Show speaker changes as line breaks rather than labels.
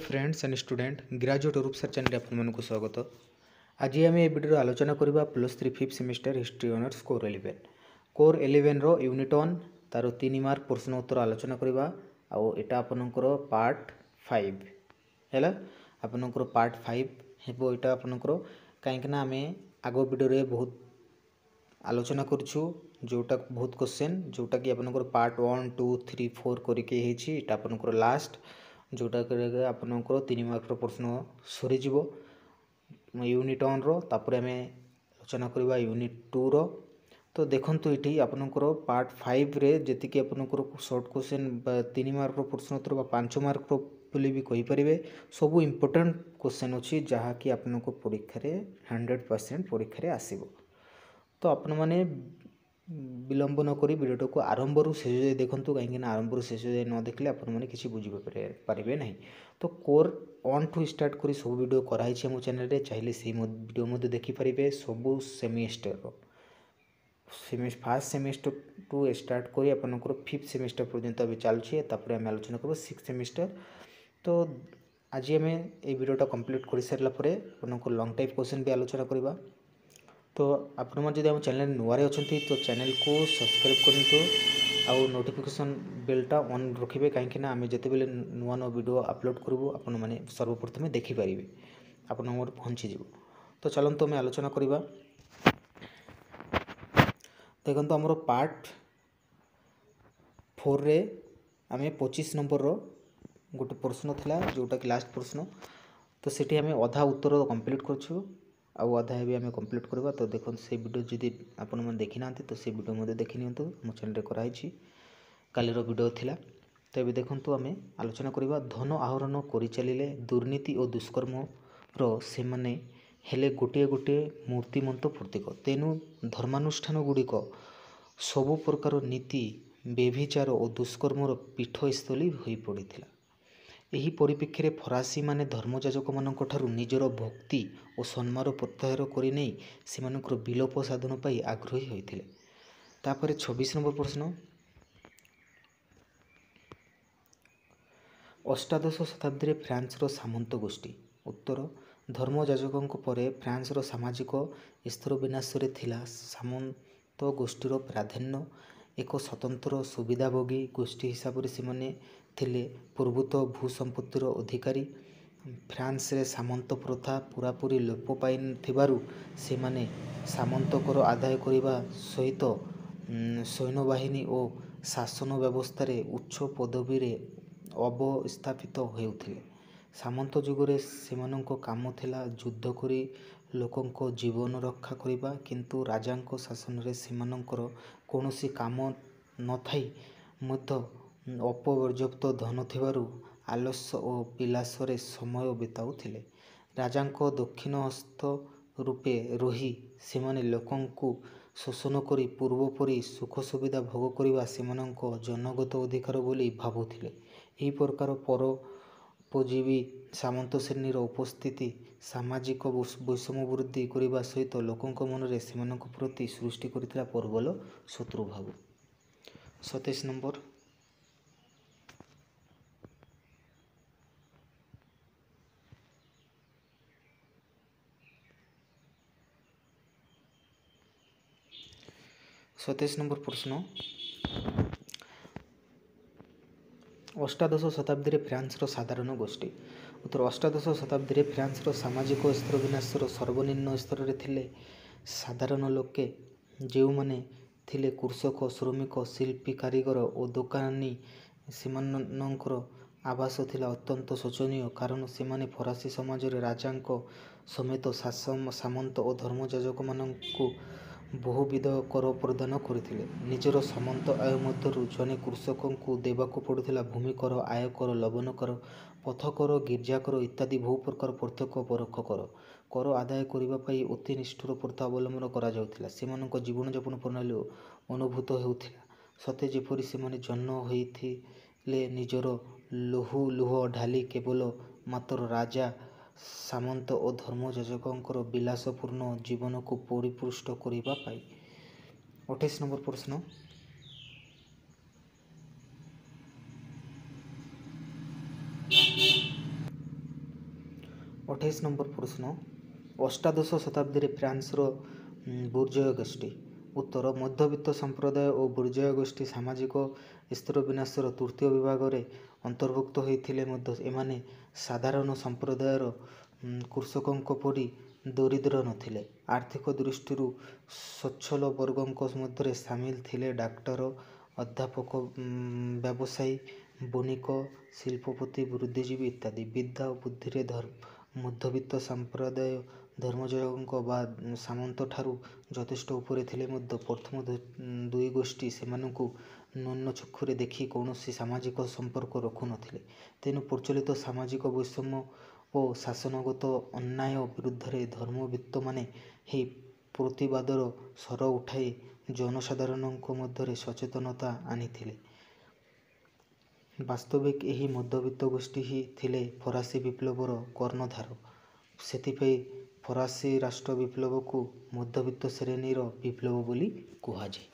Friends and student graduate Rupsar channel आपको स्वागत। आज आम ए भिडियो आलोचना करवा +3 5th semester history honours core 11 रो यूनिट 1 तार 3 मार्क प्रश्न उत्तर आलोचना करवा। आटा आपनकर पार्ट 5 है। आपनकर पार्ट 5 हेबो एटा आपनकर कहीं आम आग भिडियो बहुत आलोचना करूँ जोटा बहुत क्वेश्चन जोटा कि आपनकर पार्ट 1 2 3 4 करके एटा आपनकर लास्ट जोटा आपनकर 3 मार्क प्रश्न सरीज यूनिट 1 रो तापर आम आलोचना करवा यूनिट 2 रो। तो देखंतु ये आपनकर पार्ट 5 रे जतिक आपनकर शॉर्ट क्वेश्चन 3 मार्क प्रश्न उत्तर 5 मार्क बोली भी कहींपारे सबू इम्पोर्टेंट क्वेश्चन अच्छी जहाँकि आपको परीक्षा 100% परीक्षा आसब। तो आपण मैंने विलंब नक भिडियो को आरंभ शेष जाए देखूँ कहीं आरंभ शेष जाए न देखले आपने किसी बुझीपारे ना। तो कोर 1 टू स्टार्ट कर सब वीडियो कराई मो चैनल चाहिए से वीडियो देखिपारे सबू semester first semester to start कर आपंकर 5th सेमिस्टर पर्यंत अभी चलुचे आम आलोचना कर 6th सेमिस्टर। तो आज आम ये वीडियोटा कंप्लीट कर सारापर आपको लॉन्ग टाइप क्वेश्चन भी आलोचना करवा। तो आपण जब आम चैनल नुआ अच्छा तो चैनल को सब्सक्राइब करूँ आउ नोटिफिकेशन बेलटा ऑन रखिए कहीं आम जिते नुआ नुआ वीडियो अपलोड करूँ आपण मैंने सर्वप्रथमे देखिपारे आपण पहुँचीज। तो चलते आम आलोचना करवा। देखो आमर पार्ट 4 रे आम 25 नंबर गोटे प्रश्न थिला जोटा कि लास्ट प्रश्न। तो सेठी आम अधा उत्तर कंप्लीट करछु आउ अधा भी आम कंप्लीट करवा। तो देखो से वीडियो जदि आपण मैंने देखी ना तो से वीडियो मध्य देखी नियंतु मो चैनल रे कराई कालीर वीडियो थिला। तो ये देखो आम आलोचना करवा धन आहरण कर चलिए दुर्नीति और दुष्कर्म रो से माने हेले गोटे गोटे मूर्तिमंत प्रतीक तेणु धर्मानुष्ठान गुड़िक सबु प्रकार नीति व्यभिचार और दुष्कर्मर पीठस्थली हो पड़ा। यही परिप्रेक्षी में फरासी माने धर्मजाजक मानक ठारू निजर भक्ति और सम्मान प्रत्याहार करने से विलोप साधन पाई आग्रही होते। तापर 26 नंबर प्रश्न अष्टादश शताब्दी फ्रांसर सामंत गोष्ठी। उत्तर धर्मजाजकों पर फ्रांसर सामाजिक स्तर विनाश थिला सामंत गोष्ठीर प्राधान्य एक स्वतंत्र सुविधाभोगी गोष्ठी हिसाब से थिले पूर्वत भूसंपत्तिर अधिकारी। फ्रांस रे सामंत प्रथा पूरापूरी लोप पाई थिबारु से माने सामंत कर आदाय करने सहित सैन्यबाहिनी और शासन व्यवस्था उच्च पदवी रे अवस्थापित होउथिले। सामंत जुगरे सेमानंको काम थिला युद्ध करी लोकंको जीवन रक्षा करिबा किंतु राजांको शासन रे सेमानंकर कोनोसी काम न थाई मध्य अपर्याप्त धन थिबारु आलस्य और विलासरे समय बिताउथिले। राजांको दक्षिण हस्त रूपे रही सेमाने लोकंकु शोषण करी पूर्वपरी सुख सुविधा भोग करिबा सेमानंको जनगत अधिकार बोली भाबुथिले। एही प्रकार परोपजीवी सामंत श्रेणीर उपस्थिति सामाजिक वैषम्य वृद्धि करने सहित लोकंक मनरे सेमानंक प्रति सृष्टि करिथिला प्रबल शत्रुभाव। 27 नंबर 27 नंबर प्रश्न अष्टादश शताब्दी फ्रांसर साधारण गोष्ठी। उत्तर अष्टादश शताब्दी फ्रांसर सामाजिक स्तर विनाशर सर्वनिम्न स्तर रे थिले साधारण लोके जो माने थिले कृषक श्रमिक शिल्पी कारीगर और दोकानी सेमानंकर आवास थिला अत्यंत शोचनीय कारण सेमाने फरासी समाज रे राजांको समेत सामंत और धर्मजाजक मानंकु बहुविध कर प्रदान करथिले। निजर सामंत आय मध्यरु जने कृषकंकु देबाकु पड़ुथिला भूमि कर आय कर लवण कर पथ कर गिर्जा कर इत्यादि बहु प्रकार प्रत्यक्ष परोक्ष कर आदाय करिबा पई अति निष्ठुर प्रथा अवलंबन करा जाउथिला। सेमानक जीवनयापन प्रणाली अनुभूत हेउथिला सते जेपरि सेमाने जन्म होइथिले निजर लुह ढाली केवल मात्र राजा सामंत और धर्मजाजकंकर विलासपूर्ण जीवन को परिपुष्ट करिबा पाई। 28 नंबर प्रश्न 28 ନମ୍ବର ପ୍ରଶ୍ନ, ଅଷ୍ଟାଦଶ ଶତାବ୍ଦୀରେ ଫ୍ରାନ୍ସର ବୁର୍ଜୋୟ ଗୋଷ୍ଠୀ। ଉତ୍ତର, ମଧ୍ୟବିତ୍ତ ସମ୍ପ୍ରଦାୟ ଓ ବୁର୍ଜୋୟ ଗୋଷ୍ଠୀ ସାମାଜିକ ସ୍ତର ବିନ୍ୟାସର ତୃତୀୟ ବିଭାଗରେ ଅନ୍ତର୍ଭୁକ୍ତ ହୋଇଥିଲେ ମଧ୍ୟ ଏମାନେ ସାଧାରଣ ସମ୍ପ୍ରଦାୟର କୃଷକଙ୍କ ପରି ଦରିଦ୍ର ନଥିଲେ। ଆର୍ଥିକ ଦୃଷ୍ଟିରୁ ସ୍ୱଚ୍ଛଳ ବର୍ଗଙ୍କ ମଧ୍ୟରେ ସାମିଲ ଥିଲେ ଡାକ୍ତର, ଅଧ୍ୟାପକ, ବ୍ୟବସାୟୀ, ବଣିକ, ଶିଳ୍ପପତି, ବୁଦ୍ଧିଜୀବୀ ଇତ୍ୟାଦି। ବିଦ୍ୟା ଓ ବୁଦ୍ଧିରେ ମଧ୍ୟବିତ୍ତ ସମ୍ପ୍ରଦାୟ ଧର୍ମଯାଜକଙ୍କ ବା ସାମନ୍ତଠାରୁ ଯଥେଷ୍ଟ ଉପରେ ଥିଲେ ମଧ୍ୟ ପ୍ରଥମ ଦୁଇ ଗୋଷ୍ଠୀ ସେମାନଙ୍କୁ ନ୍ୟୁନ ଚକ୍ଷୁରେ ଦେଖି କୌଣସି ସାମାଜିକ ସମ୍ପର୍କ ରଖୁନଥିଲେ। ତେଣୁ ପ୍ରଚଳିତ ସାମାଜିକ ବୈଷମ୍ୟ ଓ ଶାସନଗତ ଅନ୍ୟାୟ ବିରୁଦ୍ଧରେ ଧର୍ମବିତ୍ତମାନେ ଏହି ପ୍ରତିବାଦର ସ୍ୱର ଉଠାଇ ଜନସାଧାରଣଙ୍କ ମଧ୍ୟରେ ସଚେତନତା ଆଣିଥିଲେ। ବାସ୍ତବିକ ଏହି ମଧ୍ୟବିତ୍ତ ଗୋଷ୍ଠୀ ହିଁ ଥିଲେ ଫରାସୀ ବିପ୍ଳବର କର୍ଣ୍ଣଧାର। ସେଥିପାଇଁ ଫରାସୀ ରାଷ୍ଟ୍ର ବିପ୍ଳବକୁ ମଧ୍ୟବିତ୍ତ ଶ୍ରେଣୀର ବିପ୍ଳବ ବୋଲି କୁହାଯାଏ।